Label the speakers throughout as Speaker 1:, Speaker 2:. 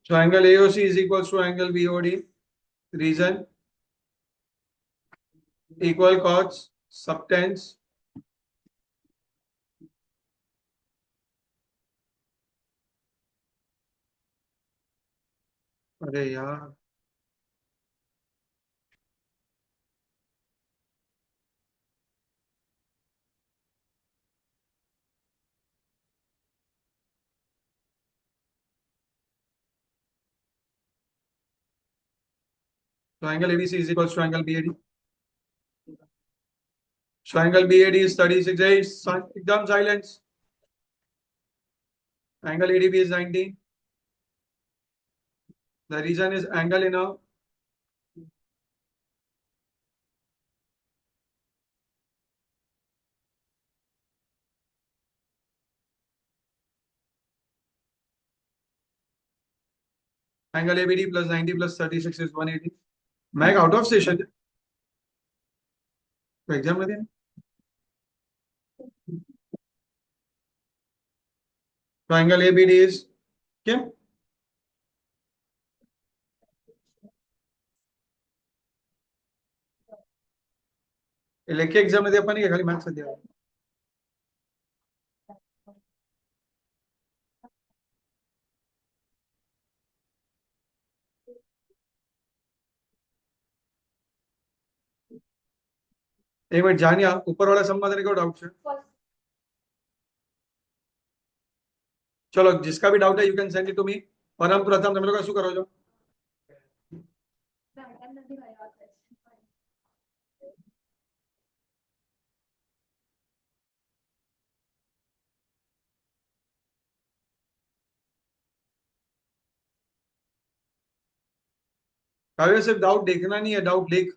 Speaker 1: So angle AOC is equals to angle BOD. Reason equal cos subtends अरे यार so angle ABC is equals to angle BAD. So angle BAD is 36. एकदम silence. Angle ADB is 90. The reason is angle in a angle ABD plus 90 plus 36 is 180. मैं out of station तो exam में देना तो angle ABD is क्या लेके exam में दे अपन खाली मैथ्स दिया एक मिनट जानिए ऊपर वाला संबंध को डाउट છે ચલો जिसका भी डाउट है you can send it to me परम प्रथम તમે લોકો શું કરો છો काव्य सिर्फ डाउट देखना नहीं है डाउट लिख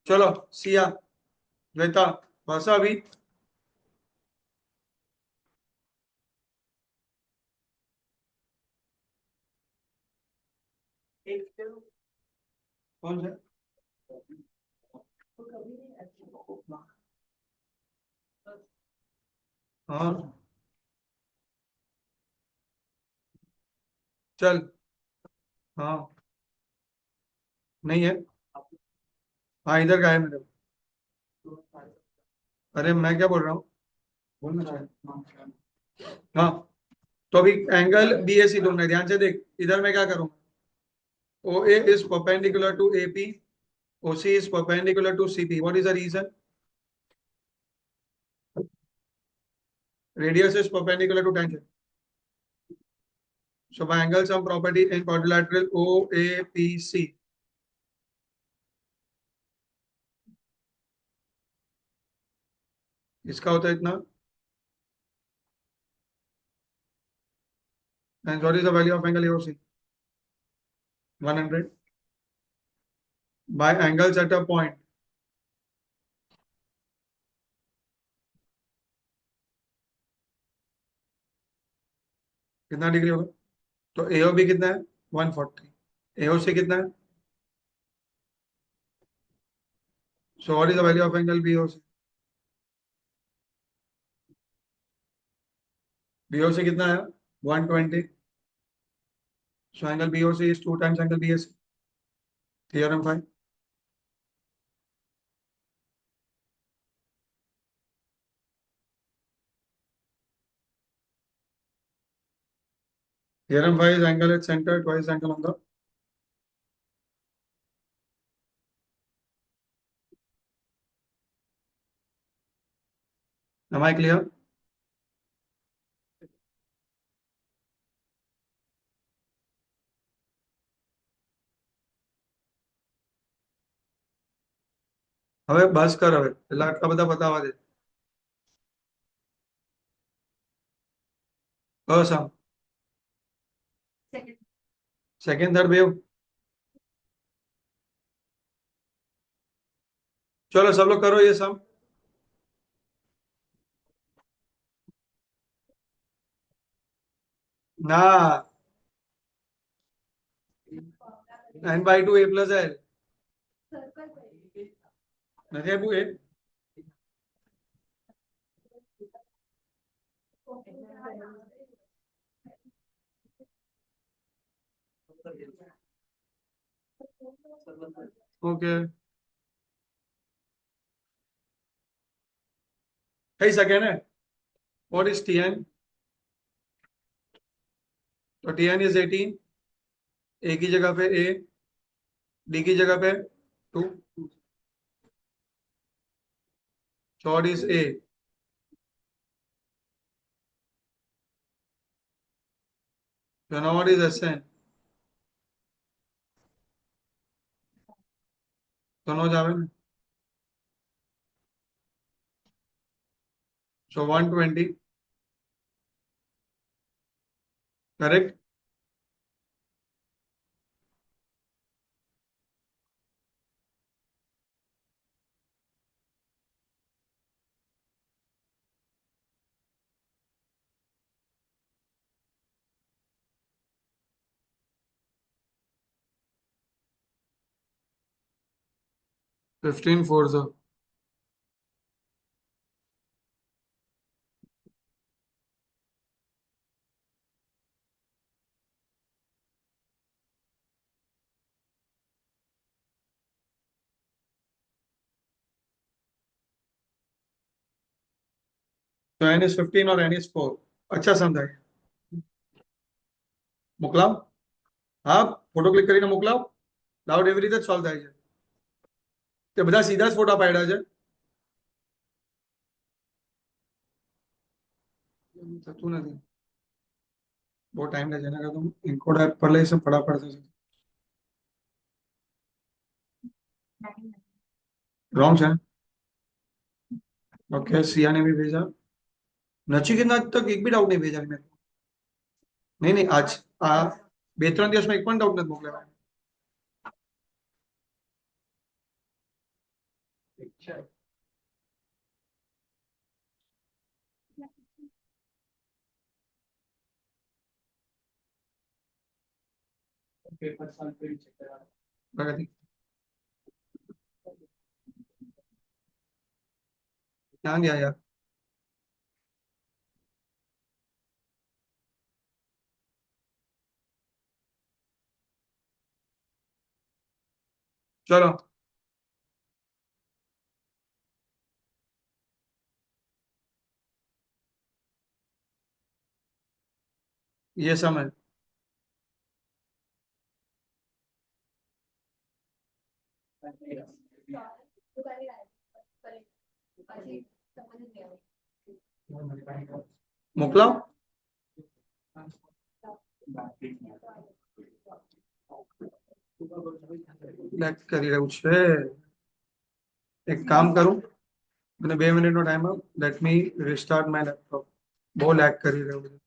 Speaker 1: चलो सिया श्वेता भाषा अभी कौन सा हाँ चल हाँ नहीं है हाँ इधर का है मेरे अरे मैं क्या बोल रहा हूँ हाँ तो अभी एंगल BAC ढूंढना है ध्यान से देख इधर मैं क्या करूंगा OA is perpendicular to AP OC is perpendicular to CP what is the reason radius is perpendicular to tangent so by angle sum property in quadrilateral OAPC इसका होता है इतना and what is the value of angle AOC 100 by angles at a point कितना degree होगा तो AOB कितना है 140 AOC कितना है so what is the value of angle BOC BOC कितना है 120 so angle BOC is 2 times angle BAC theorem 5 theorem 5 is angle at center twice angle on the am I clear હવે બસ કર હવે એટલે આટલા બધા બતાવવા દે સમ સેકન્ડ થર્ડ વેવ चलो सब लोग करो ये सम ना n/2 a plus l નથી આપ્યું એ Okay. कई सेकेंड है? What is Tn? तो Tn is 18. A की जगह पे A, D की जगह पे 2. Chord is A. So now what is Sn? दोनों जावे ना. So 120. Correct? Fifteen four so. So n is 15 और n is 4. अच्छा समझा. મોકલાવ. હા, ફોટો ક્લિક કરીને મોકલાવ. ડાઉટ એવી રીતે જ સોલ્વ થાય છે. તે બધા સીધા જ ફોટા પાડ્યા છે. થતું નથી. બહુ ટાઈમ લે છે. એના કરતા હું એન્કોડ એપ પર લઈશ, ફટાફટ થશે. रॉन्ग है. ओके, सिया ने भी भेजा. नचिकेता तक एक भी डाउट नहीं भेजा मेरे को. नहीं नहीं, आज आ 2-3 દિવસમાં એક પણ ડાઉટ નથી મોકલ્યા. प्रगति क्या गया यार. चलो ये समय. મોકલાવ. લેક કરી રહ્યું છે. એક કામ કરું, મને 2 મિનિટનો ટાઈમ આપ. Let me restart my laptop. બહુ લેક કરી રહ્યું છે.